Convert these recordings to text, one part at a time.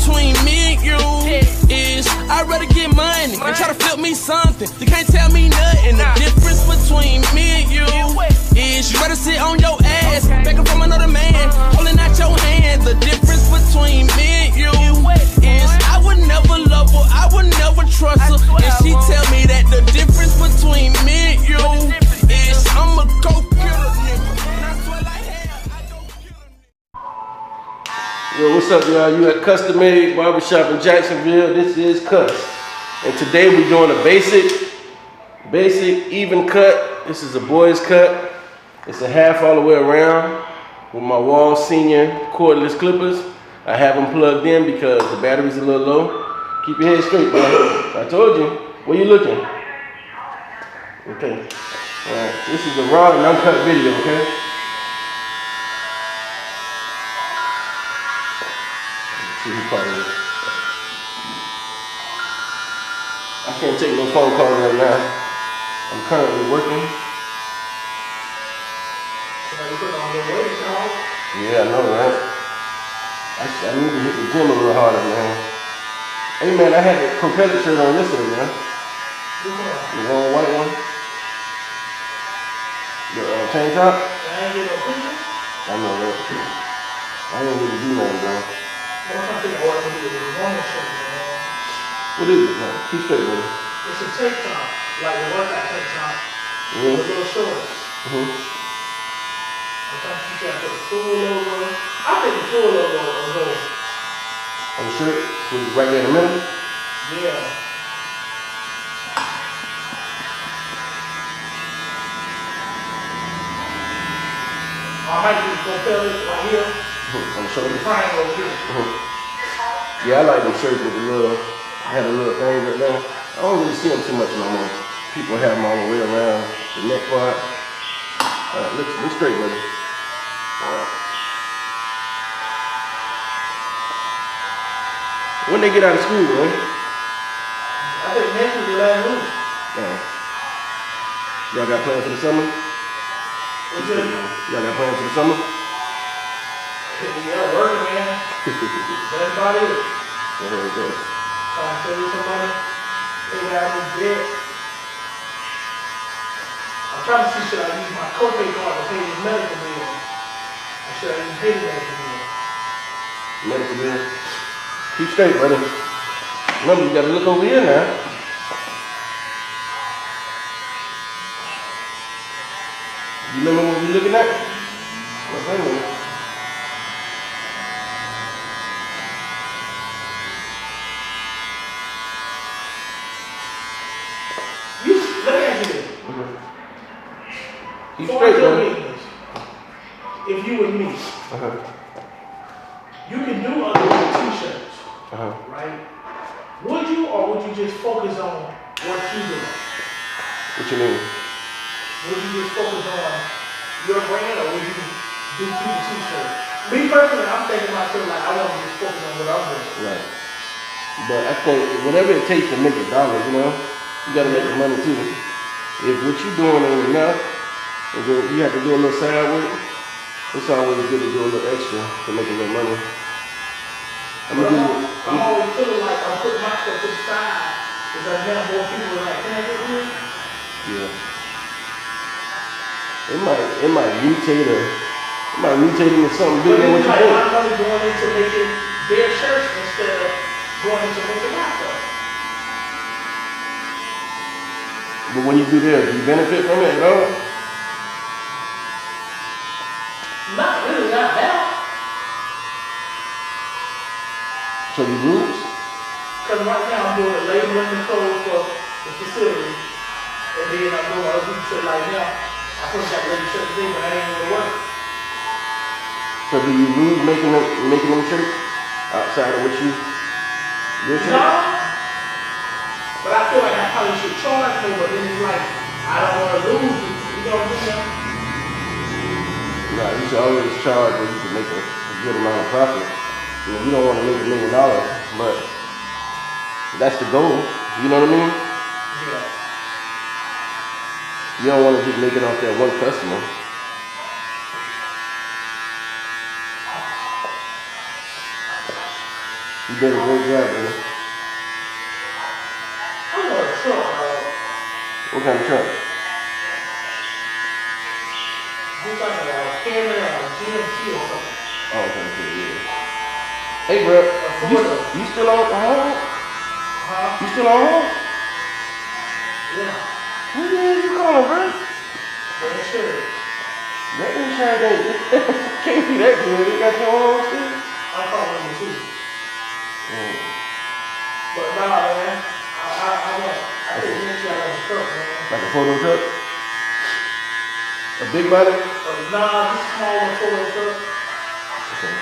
between me and you is I'd rather get money and try to flip me something. You can't tell me nothing. The difference between me and you is you better sit on your ass, begging from another man, holding out your hand. The difference between me and you is I would never love her, I would never trust her, and she tell me that the difference between me and you is I'ma go kill a nigga. And I swear like hell, I go kill a nigga. Yo, what's up, y'all? You at Custom Made Barbershop in Jacksonville. This is Cuss, and today we're doing a basic even cut. This is a boy's cut. It's a half all the way around with my Wall Senior cordless clippers. I have them plugged in because the battery's a little low. Keep your head straight, bro. I told you. Where you looking? Okay. All right. This is a raw and uncut video, okay? Let's see who part of it. I can't take no phone calls right now. I'm currently working. Yeah, I know, right? I need to hit the gym a little harder, man. Hey, man, I had the propeller shirt on yesterday, man. The long white one. The tank top. I know, right? I didn't really do nothing, bro. What is it, man? Keep straight with it. It's a tank top, like a workout tank top, with a little shorts. I think the full logo. I think the full logo will go. On the shirt? Right there in the middle? Yeah. I might just go tell it right here. On the shoulder? The triangle here. Yeah, I like them shirts with the little, I had a little thing right there. I don't really see them too much no more. People have them all the way around the neck part. Alright, look straight, buddy. When they get out of school, man? I think next week the last week. Y'all got plans for the summer? What's that? Y'all got plans for the summer? Yeah, working, man. That's about it. There we go. Trying to save some money. They got me debt. I'm trying to see should I use my copay card to pay his medical bill. Or should I even pay the medical bill? Medical bill? Keep straight, buddy. Remember, you gotta look over here now. You remember what you're looking at? What's that one? Let me ask you this. Keep straight, buddy. If you and me, you can do other t-shirts, right? Would you, or would you just focus on what you do? What you mean? Would you just focus on your brand, or would you do t-shirts? Me personally, I'm thinking myself like I want to just focus on what I'm doing. Right. But I think whatever it takes to make a dollar, you know, you gotta make the money too. If what you're doing ain't enough, and you have to do a little side work, it's always good to do a little extra to make a little money. I'm always feeling like I'm putting myself to the side because now more people are like, can I get here? Yeah. It might mutate into something bigger than what you're doing. I'm only going into making their shirts instead of going into making my stuff. But when you do this, do you benefit from it at all? Not really, not now. So you lose? Because right now I'm doing a labeling control for the facility. And then I'm doing other people shit like now. I put that lady shirt thing, but that ain't gonna work. So do you lose making them shirts outside of what your shirt? No. But I feel like I probably should charge more, but then it's like, I don't want to lose it. You know what I'm saying? Nah, you should always charge where you can make a good amount of profit. You know, you don't want to make $1 million, but that's the goal. You know what I mean? Yeah. You don't want to just make it off that one customer. You did a great job, man. I want a truck, dog. What kind of truck? Just like a Camry or a GMC or something. Oh, okay, yeah. Hey, bro, you still on home? Huh? You still on home? Yeah. Who the hell you calling, bro? The insurance. That insurance can't be that good. You got your own still? I'm calling them too. But nah, man. I think next year I got a truck, man. Like a photo truck? A big body? Nah, just small little photo truck. Okay.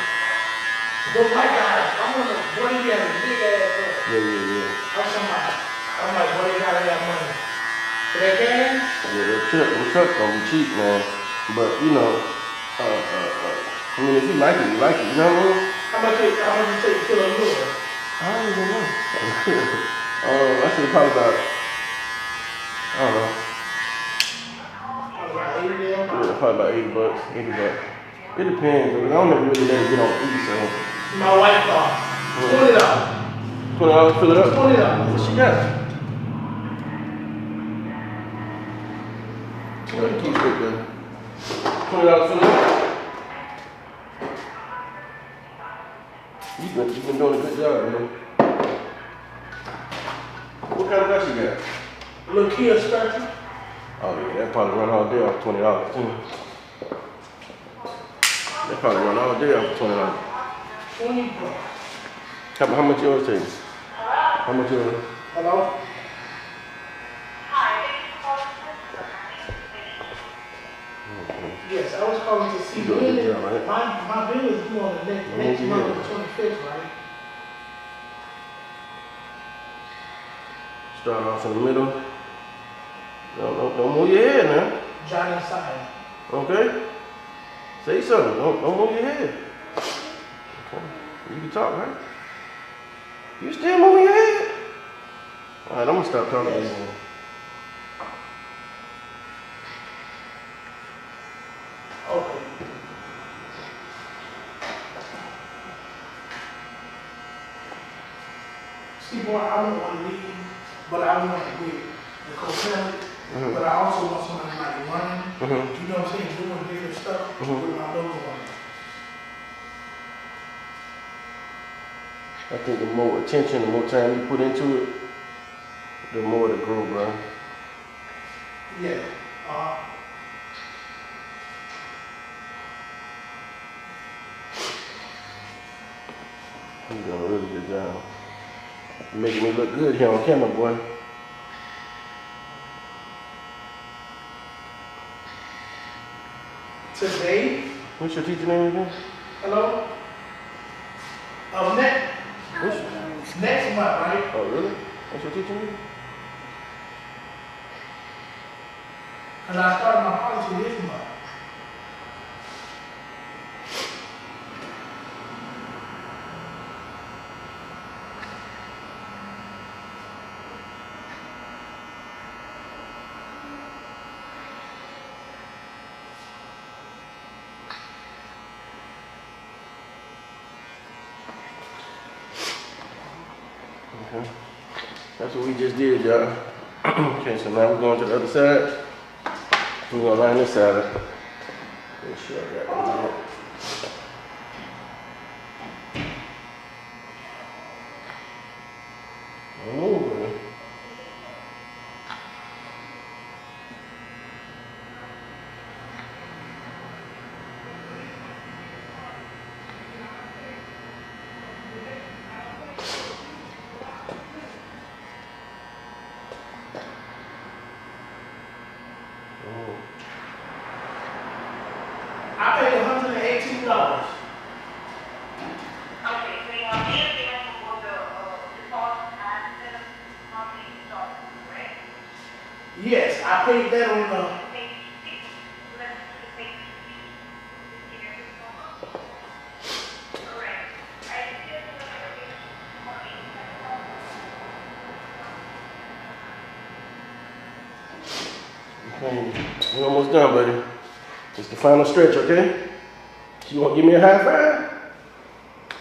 But white guys, I want to, what if you have a big ass truck? Yeah. I'm like, what you gotta have money? For that gas? Yeah, the truck gonna be cheap, man. But you know, I mean, if you like it, you like it. You know what I mean? How much you take to kill a mule? I don't even know. I should probably about, I don't know. About 80 there? Yeah, probably about $80, $80. It depends. I don't ever really let it get on E, so. My wife car. $20. $20, fill it up? $20. What she got? Keep it there. $20 fill it up? You've been doing a good job, man. What kind of car you got? A little Kia Spectrum. Oh yeah, that probably run all day off $20 too. That probably run all day off $20. $20. How much yours take? How much yours? Hello? Yes, I was calling to see You doing a good job, right? my bill is due on the next month, the 25th, right? Start off in the middle. Don't move your head now. Johnny Side. Okay? Say something. Don't move your head. Okay. You can talk, right? You still moving your head? Alright, I'm gonna stop talking to you. Okay. See, boy, I don't want to leave, but I want to be the co-parent. But I also want somebody like running, you know what I'm saying, doing different stuff with my logo on it. I think the more attention, the more time you put into it, the more it'll grow, bro. Yeah. You're doing a really good job. You're making me look good here on camera, boy. Today, What's your teacher name again? hello? Next month, right? Oh, really? What's your teacher name? Because I started my policy this month. Okay. That's what we just did, y'all. Okay, so now we're going to the other side. We're gonna line this side up. Make sure I got it. Oh, man. I paid $118. Yes, I paid that on the. Okay, we're almost done, buddy. It's the final stretch, okay? You want to give me a high five?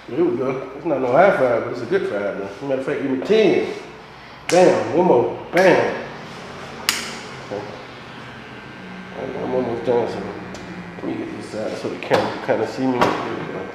There we go. It's not no high five, but it's a good five though. Matter of fact, give me 10. Bam, one more. Bam. Okay. I'm almost done, so let me get this side so the camera can kind of see me. There we go.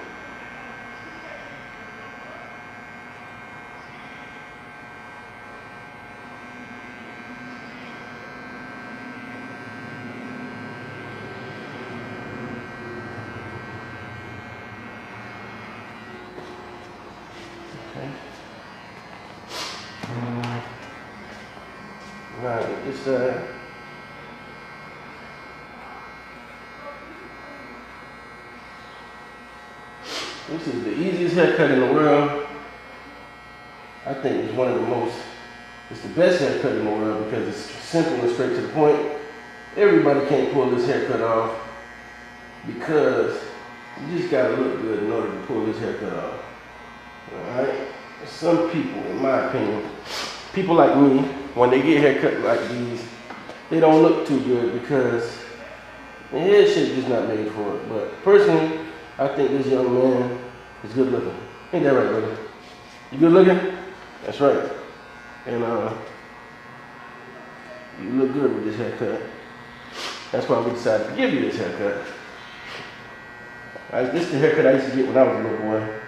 Now get this side. This is the easiest haircut in the world. I think it's one of the most, it's the best haircut in the world because it's simple and straight to the point. Everybody can't pull this haircut off because you just gotta look good in order to pull this haircut off. Alright? Some people, in my opinion, people like me, when they get haircut like these, they don't look too good because the head shape is not made for it. But personally, I think this young man is good looking. Ain't that right, brother? You good looking? That's right. And you look good with this haircut. That's why we decided to give you this haircut. This is the haircut I used to get when I was a little boy.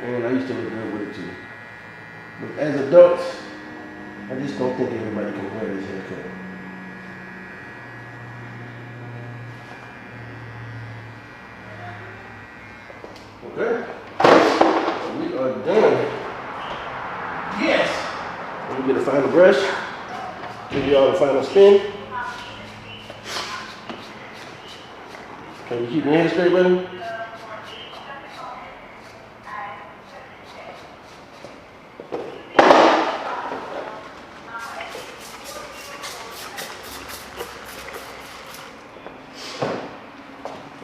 And I used to look good with it too. But as adults, I just don't think everybody can wear this haircut. Okay. We are done. Yes. Let me get a final brush. Give you all the final spin. Can you keep your head straight, buddy?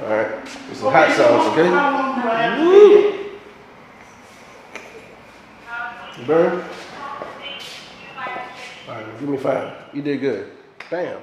Alright, it's a hot sauce, okay? Woo! You burn? Alright, give me 5. You did good. Bam.